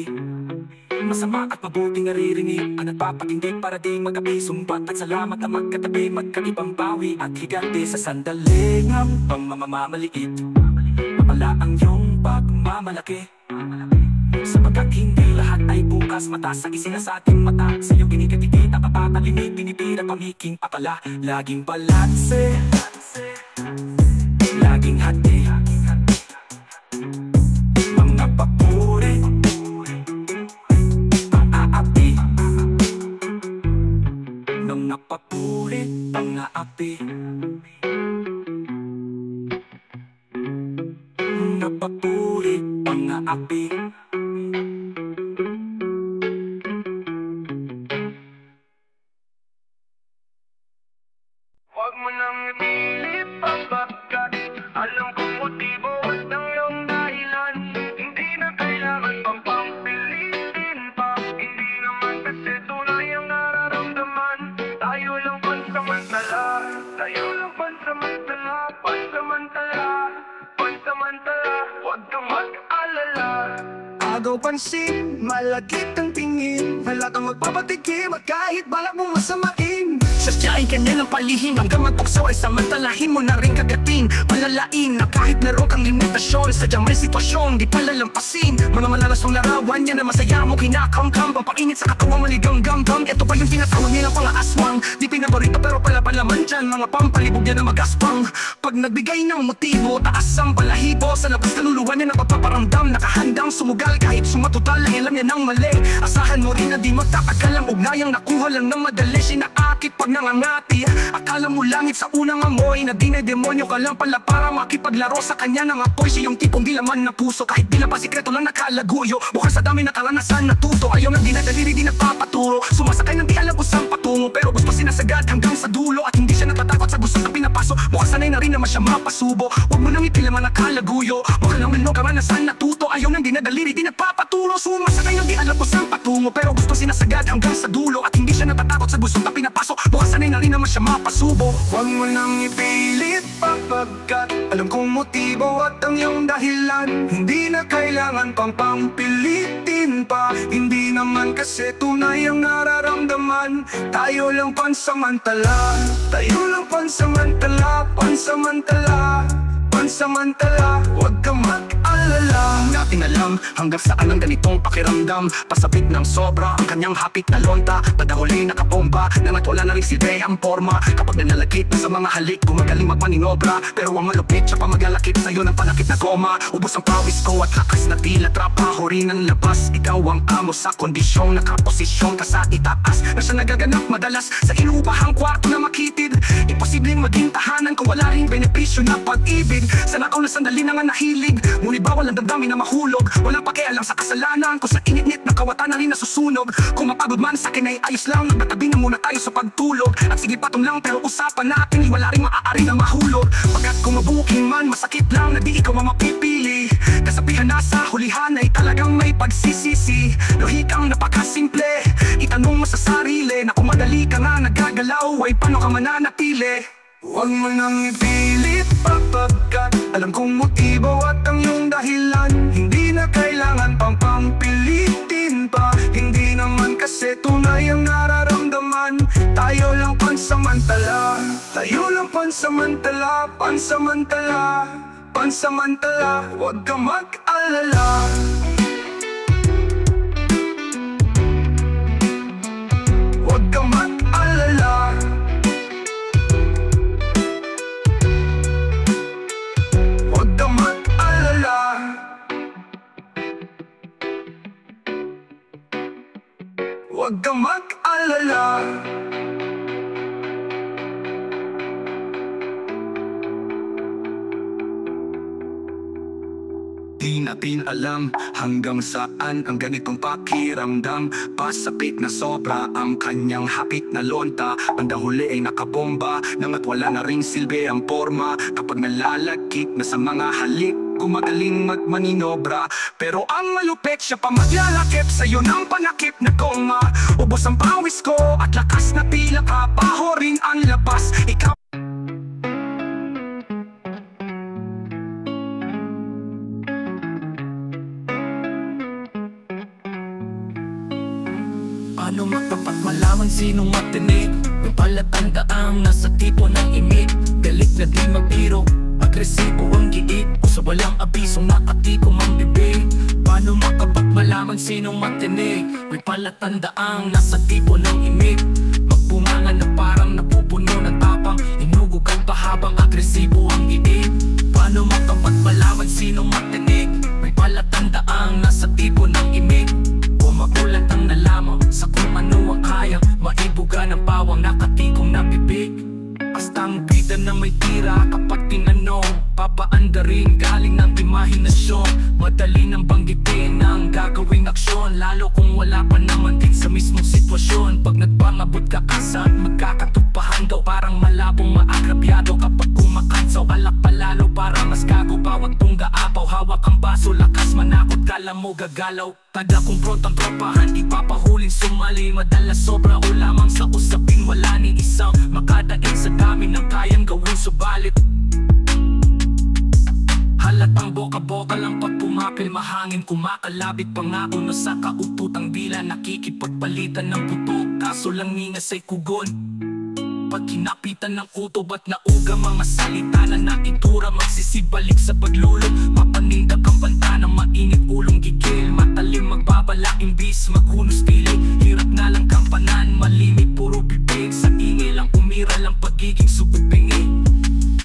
Masama at mabuting naririnig ang nagpapatindig para di magabi. Sumbat at salamat ang magkatabi, magkaibang bawi at higanti sa sandaling ang pamamamaliit. Mapala ang iyong pagmamalaki, sapagkat hindi lahat ay bukas. Mataas ang isina sa ating mata, sa'yo ginigit-igit ka pa, paninig, pinipirang pamiking akala. Laging balanse, laging hati, mga papuri, pang-aapi, mga papuri, pang-aapi, mga papuri, pang-aapi. Huwag mo nang ipilit pagkat alam kong motibo at ang iyong dahilan. Hindi na kailangan pang pampilitin pa, hindi naman kasi tunay ang nararamdaman. Tayo lang pansamantala, tayo lang pansamantala, pansamantala, pansamantala. Huwag kang mag-alala. Agaw pansin, malagit ang tingin, wala kang magpapatigim at kahit balak mong masamain. Sadyain ka nilang palihim hanggang magpuksaw ay samantalahin mo na rin kagatin. Malalain na kahit meron kang limitasyon, sadyang may sitwasyon di palalampasin. Mga malalasong larawan yan na masaya mo kinakamkam, pampainit sa katawan maligang gamgam. Ito pa yung tinatawag nilang pang-aaswang, di pinaborito pero pala palaman dyan, mga pampalibog yan na magaspang. Pag nagbigay ng motibo, taas ang balahibo, sa labas kaluluwa niya na pagpaparamdam. Nakahandang sumugal kahit sumatutal, ang ilam niya ng mali. Asahan mo rin na di magtatagal ang ugnayang nakuha lang ng madali. Sinaakit pag nangangati, akala mo langit sa unang amoy, na dinedemonyo ka lang pala para makipaglaro sa kanya ng apoy. Siya yung tipong di laman na puso, kahit di pa sikreto lang nakalaguyo. Bukas sa dami na karanasan natuto, ayaw na dinadaliri, di nagpapaturo. Sumasakay ng di alam kung saan patungo, pero gusto sinasagad hanggang sa dulo. At hindi siya natatakot sa gusto na pinapaso, mukhang sanay na rin naman siya mapasubo. Huwag mo nang ipilaman nakalaguyo, mukhang lang ano karanasan natuto. Ayaw nang dinadaliri, di nagpapaturo. Sumasakay ng di alam kung saan patungo, pero gusto sinasagad hanggang sa dulo. At hindi siya natatakot sa gusto na pinapaso, mukhang sanay na rin naman siya mapasubo. Huwag mo nang ipilit papagkat alam kong motibo at ang iyong dahilan. Hindi na kailangan pang pampilitin pa, hindi naman kasi tunay ang nararamdaman. Tayo lang pansamantala, tayo lang pansamantala, pansamantala, pansamantala. Huwag kang mag-alala. Natin alam hanggang saan ang ganitong pakiramdam. Pasabit ng sobra ang kanyang hapit na lonta, padahuli nakabomba na wala na rin silbi ang forma. Kapag nanalagit na sa mga halik, gumagaling magmaninobra, pero ang malupit siya pa maglalakit sa'yo ng panakit na goma. Ubos ang pawis ko at lakas na tila, trabaho rin ang labas. Ikaw ang amo sa kondisyong, nakaposisyon ka sa itaas, na siya nagaganap madalas sa inupahang kwarto na makitid. Imposibleng maging tahanan kung wala rin benepisyo na pag-ibig. Sa nakaw na sandali na nga nahilig, ngunit bawal ang damdamin na mahulog. Walang pakialam sa kasalanan, kung sa init-nit na kawatan na rin nasusunog. Kung mapagod man sa akin ay ayos lang, nagtatabi na muna tayo sa pagtulog. At sige patong lang pero usapan natin, wala rin maaari na mahulog. Pagkat kung mabuking man, masakit lang na di ikaw ang mapipili. Kasabihan na sa hulihan ay talagang may pagsisisi. Lohikang napakasimple, itanong mo sa sarili na kung madali ka nga nagagalaw ay paano ka mananatili. Huwag mo nang ipilit papagkat alam kong motibo at ang iyong dahilan. Hindi na kailangan pang pampilitin pa, hindi naman kasi tunay ang nararamdaman. Tayo lang pansamantala, tayo lang pansamantala, pansamantala, pansamantala. Huwag kang mag-alala. Huwag kang mag-alala. Huwag kang mag-alala. Huwag kang mag-alala. natin alam hanggang saan ang ganitong pakiramdam. Pasapit na sobra ang kanyang hapit na lonta. Bandahuli ay nakabomba nang at wala na ring silbi ang forma. Kapag nalalagkit na sa mga halik, gumagaling magmaninobra. Pero ang malupit, siya pa maglalakip sa'yo ng panakip na goma. Ubos ang pawis ko at lakas na tila kapaho rin ang labas. Ikaw Paano magtapat malaman sinong matinik? May palatandaang nasa tipo ng imik. Galit na di mabiro, agresibo ang giit, o sa walang abisong nakatikom ang bibig. Paano makapat malaman sinong matinik? May palatandaang nasa tipo ng imik. Magbunganga na parang napupuno ng tapang, inugugan pa habang agresibo ang giit. Paano makapat malaman sinong matinik? May palatandaang nasa tipo ng imik. Magulat ang nalaman sa kung ano ang kaya maibuga ng pawang nakatikong na bibig. Astang bida na may tira kapag tinanong, papaanda rin galing ng imahinasyon. Madali nang banggitin ang gagawing aksyon, lalo kung wala pa naman din sa mismong sitwasyon. Pag nagpangabot ka kasa at magkakatupahan daw, parang malabong maagrabyado. Kapag kumakatsaw alak palalo, para mas gago bawat tungga apaw. Hawak ang baso, lakas manakot, kala mo gagalaw. Taga-kumpront ang tropahan, ipapahuling sumali. Madalas sobra o lamang sa usapin, wala ni isang makadaig sa dami ng kayang gawin. Subalit halatang boka-boka lang pag pumapil, mahangin kumakalabit. Pangako na sa kaututang dila, nakikipagpalitan ng putok, kaso lang ningas ay kugon. Pag kinapitan ng kutob at nauga, mga salita na nakitura, magsisibalik sa paglulog. Mapanindag ang banta ng mainit ulong gigil, matalim magbabala imbis maghunos piling. Hirap na lang kampanan, malimit puro bibig, sa ingay lang umira lang pagiging subibingi.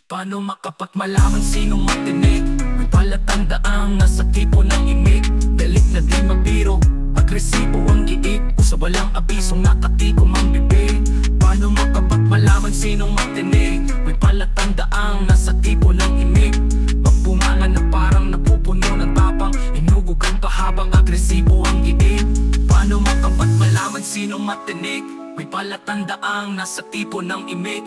Paano makapat malaman sinong matinik? May palatandaang nasa tipo ng imik. Galit na di mabiro, agresibo ang giit, o sa walang abisong nakatikom ang bibig. Paano makapat malaman sinong matinik? May palatandaang nasa tipo ng imik. Magbunganga na parang napupuno ng tapang, inugugan pa habang agresibo ang giit. Paano makapat malaman sinong matinik? May palatandaang nasa tipo ng imik.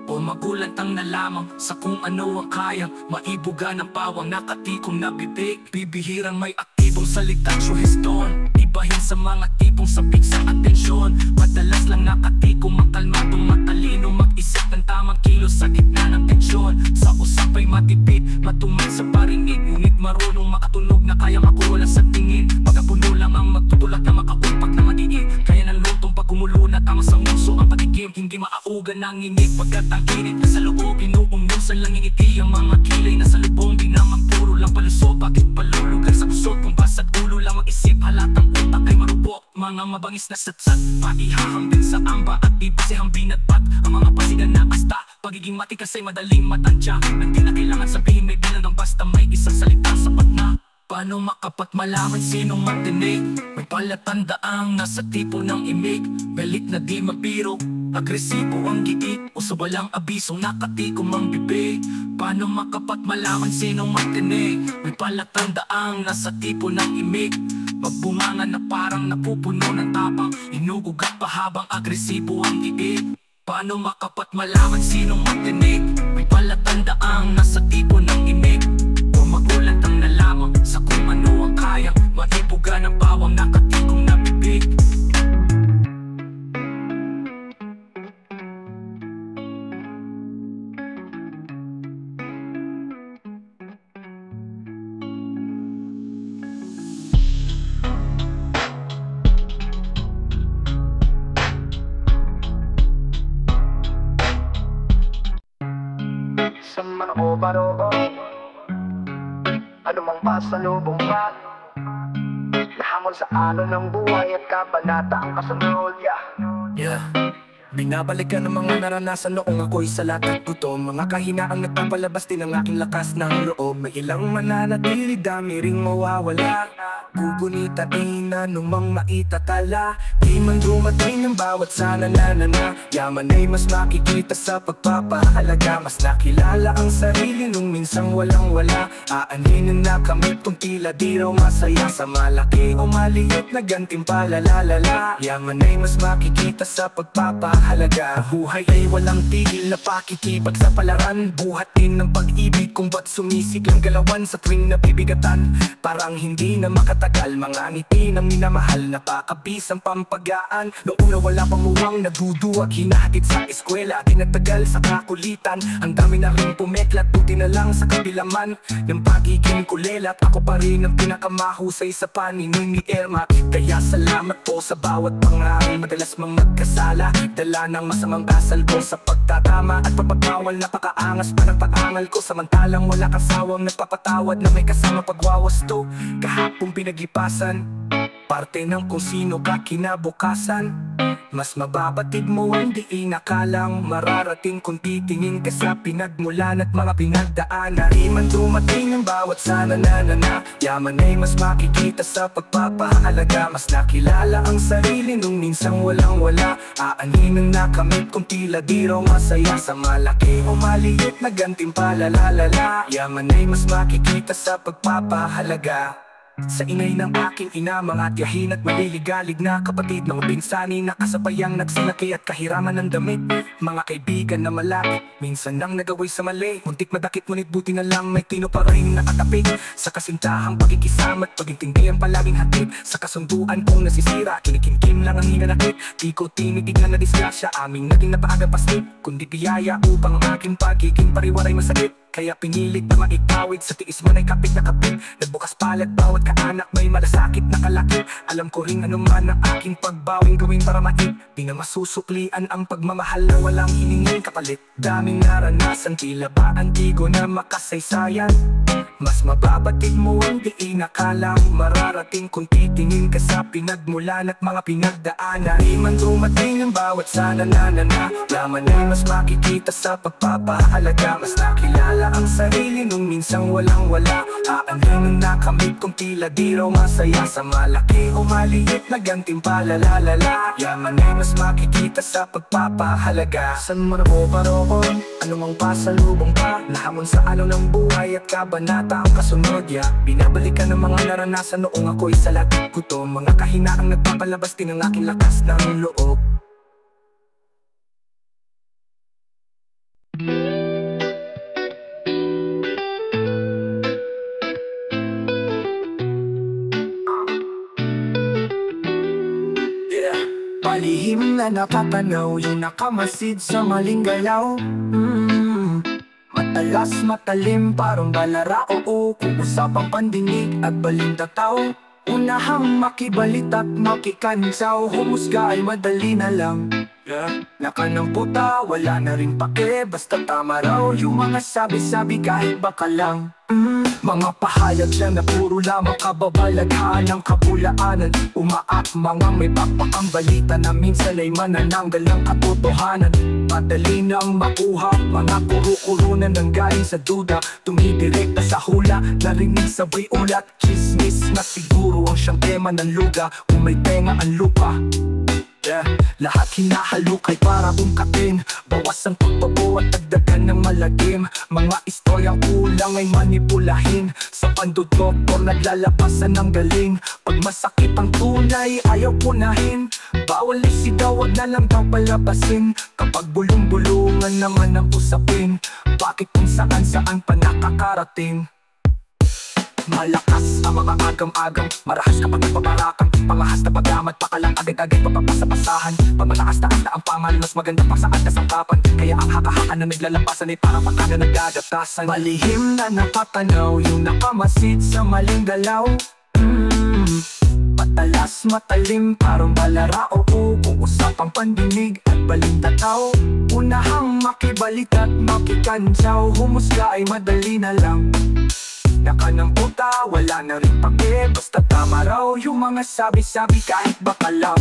O magulat ang nalaman sa kung ano ang kayang maibuga ng pawang nakatikom na bibig. Bibihirang may aktibong salita, suhestyon, ibahin sa mga tipong sabik sa atensyon. Madalas lang nakatikom ang kalmadong matalino, mag-isip ng tamang kilos sa gitna ng tensyon. Sa usapay matipid, matumal sa parinig, ngunit marunong makatunog na kaya makuwala sa tingin. Pagkapuno lang ang magtutulak na makaupak na madiin, kaya ng lutong pag kumulunat ang sa muso ang patikim. Hindi maauga ng ingig pagkat ang init na sa loob, inuungnusan lang ingiti ang mga kilay na sa lubong. Di naman puro lang palusot, bakit palulugan sa kusot? Kung basat ulo lang mag-isip, halatang utak ay marupok. Mga mabangis na satsat, paihahambing sa amba at ibisihang binatpat. Ang mga pasigan na asta, pagiging matikas ay madaling matansya. Hindi na kailangan sabihin may bilang ng basta may isang salita sapat na. Paano makapat malaman sinong matinik? May palatandaang nasa tipo ng imik. Galit na di mabiro, agresibo ang giit, o sa walang abisong nakatikom ang bibig. Paano makapat malaman sinong matinik? May palatandaang nasa tipo ng imik. Magbunganga na parang napupuno ng tapang, inugugat pa habang agresibo ang giit. Paano makapat malaman sinong matinik? May palatandaang nasa tipo ng imik. O magulat ang nalaman sa kung ano ang kaya maibuga ng pawang nakatikom na bibig. Sa mga obaroo, anumang pasalubong ka, nahamon sa alon ng buhay at kabanata ang kasunod. Yeah. Binabalikan ng mga naranasan noong ako'y salat at gutom. Mga kahinaang nagpapalabas din ang aking lakas ng loob. May ilang mananatili, dami ring mawawala. Nagugunitan ina numang maitatala. Di man dumating ang bawat sana na yaman ay mas makikita sa pagpapahalaga. Mas nakilala ang sarili nung minsang walang wala. Aaninin na kami kung tila di raw masaya. Sa malaki o maliit na gantimpala lalala. Yaman ay mas makikita sa pagpapahalaga. Buhay ay walang tigil na pakikipag sa palaran. Buhatin ng pag-ibig kung ba't sumisiglang galawan sa tuwing nabibigatan. Parang hindi na makatagal, mga ngiti ng minamahal. Napakabis ang pampagaan. Noong una wala pang muwang naduduwag, hinahatid sa eskwela at tinatagal sa kakulitan. Ang dami na rin pumeklat, buti na lang sa kabilaman ng pagiging kulelat. Ako pa rin ang pinakamahusay sa paningin ni Irma. Kaya salamat po sa bawat pangaral. Madalas mang magkasala, dala ng masamang asal ko sa pagtatama at pagpagkawal. Napakaangas pa ng pag-angal ko, samantalang wala kasawang nagpapatawad na may kasama pagwawasto. Kahapong pinagipasan, parte ng kung sino ka kinabukasan. Mas mababatid mo ang di inakalang mararating kung titingin ka sa pinagmulan at mga pinagdaanan. Di man dumating ang bawat sana na yaman ay mas makikita sa pagpapahalaga. Mas nakilala ang sarili nung minsang walang wala. Aaninin na kami kung tila di raw masaya. Sa malaki o maliit na gantimpala lalala. Yaman ay mas makikita sa pagpapahalaga. Sa ingay ng aking ina, mga tiyahin at maliligalig na kapatid. Mga pinsani na kasapayang nagsinaki at kahiraman ng damit. Mga kaibigan na malapit, minsan nang nagaway sa mali. Muntik madakit ngunit buti na lang may tino pa rin nakatapig. Sa kasintahang pagkikisama at pagintindihan palaging hatid. Sa kasunduan kong nasisira, kinikimkim lang ang hinanakit. Di ko tinitignan na disgrasya, aming naging napakagapaslit. Kundi biyaya upang ang aking pagiging pariwaray masakit. Kaya pinilit na maikawid, sa tiis man ay kapit na kapit. Nagbukas palad bawat kaanak may malasakit na kalakip. Alam ko rin anuman ang aking pagbawing gawin para maib. Di na masusuklian ang pagmamahal na walang hiningin kapalit. Daming naranasan, tila ba antigo na makasaysayan. Mas mababatid mo ang di inakalang mararating kung titingin ka sa pinagmulan at mga pinagdaanan. Di man dumating ang bawat sana na yaman ay mas makikita sa pagpapahalaga. Mas nakilala ang sarili nung minsang walang wala. Aaninin na kami kung tila di raw masaya. Sa malaki o maliit na gantimpala lalala. Yaman ay mas makikita sa pagpapahalaga. San mo na po paroon, anumang pasalubong pa. Nahamon sa ano ng buhay at kabanata ang kasunod ya. Binabalikan ng mga naranasan noong ako'y salat. Gutom, mga kahinaang nagpapalabas din ang aking lakas ng loob. Palihim na napapanaw, yung nakamasid sa maling galaw. Matalas matalim parang balara, oo. Kung usapang pandinig at balintataw. Unahang makibalit at makikansaw. Humusga ay madali na lang. Naka ng puta, wala na rin pake. Basta tama raw yung mga sabi-sabi kahit baka lang. Mga pahayag siya na puro lamang kababalaghaan ng kabulaanan. Umaak mga may bakbakang balita na minsan ay manananggal ng katotohanan. Madali nang makuha mga kuro-kurunan ng galing sa duda. Tumidirekta sa hula, narinig sabay ulat. Chismis na siguro ang siyang tema ng luga. Kung may tenga ang lupa, lahat hinahalukay para ungkatin. Bawas ang pagbabaw at dagdagan ng malagim. Mga istoryang kulang ay manipulahin. Sa pandudoktor naglalabasan ng galing. Pag masakit ang tunay ayaw punahin. Bawal isigaw, wag na lang daw palabasin. Kapag bulong-bulungan naman ang usapin, bakit kung saan-saan pa nakakarating? Malakas ang mga agam-agam, marahas kapag nagpaparakang. Pangahas na pagdamat, pakalang agad-agad papapasapasahan. Pamataas-taas na ang pangal, mas maganda pa sa atas ang kapan. Kaya ang haka-haka na naglalabasan ay parang pagkana nagdadaptasan. Malihim na napatanaw, yung nakamasid sa maling galaw. Matalas matalim parang balara, oo. Kung usapang pandinig at balintataw. Unahang makibalit at makikansaw. Humusga ay madali na lang. Naka ng puta, wala na rin pake. Basta tama raw yung mga sabi-sabi kahit baka lang.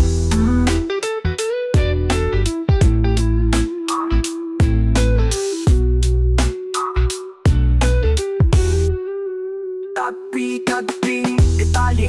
Tagpi-tagping detalye,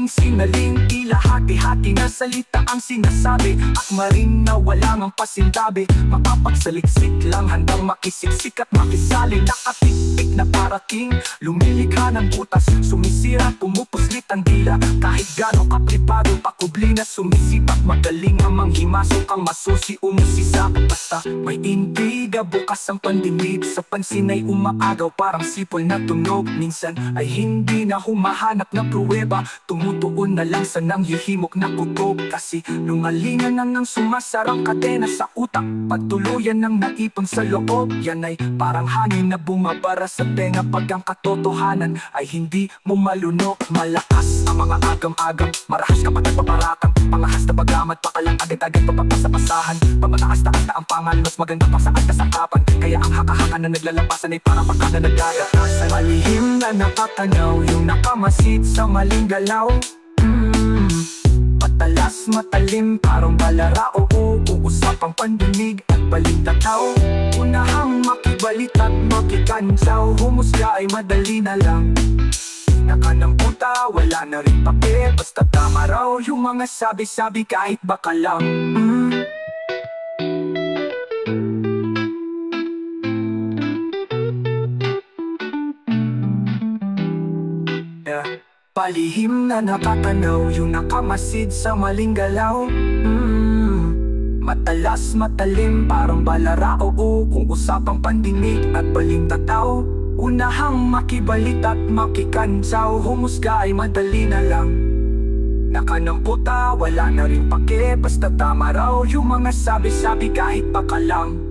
sinungaling-singaling Tila hati-hati na salita ang sinasabi Akma rin na wala ngang pasintabi Mapapagsaliksik lang handang makisiksik at makisali Nakatiktik na parating Lumilikha ng butas Sumisira, pumupuslit ang dila Kahit gano'ng kapripado pakubli na sumisipat Magaling ang manghimasok ang masusi umusisa Basta may intriga bukas ang pandinig Sa pansin ay umaagaw parang sipol na tunog Minsan ay hindi na humahanap na pruweba Tumutuon na lang sa nanghihimok na kutob Kasi lungalingan na ng sumasarang kadena sa utak Pagtuluyan ng naipon sa loob Yan ay parang hangin na bumabara sa tenga Pag ang katotohanan ay hindi mo malunok Malakas ang mga agam-agam Marahas kapag nagpaparatang Pangahas na bagamat pakalang agad-agad papapasapasahan Pamataas-taas na ang pangal Mas maganda pa sa kasakapan Kaya ang haka-haka na naglalapasan ay parang pagka na nagdadatasan Malihim na nakatanaw Yung nakamasid sa maling galaw Matalas matalim parang balarao Uusapang pandinig at balintataw Unahang makibalit at makikansaw Humusga ay madali na lang Nakanang puta, wala na rin pake Basta tama raw yung mga sabi-sabi kahit baka lang Palihim na nakatanaw Yung nakamasid sa maling galaw Matalas matalim parang balarao Kung usapang pandinig at balintataw Unahang makibalit at makikansaw Humusga ay madali na lang Nakanang puta, wala na rin pake Basta tama raw yung mga sabi-sabi kahit baka lang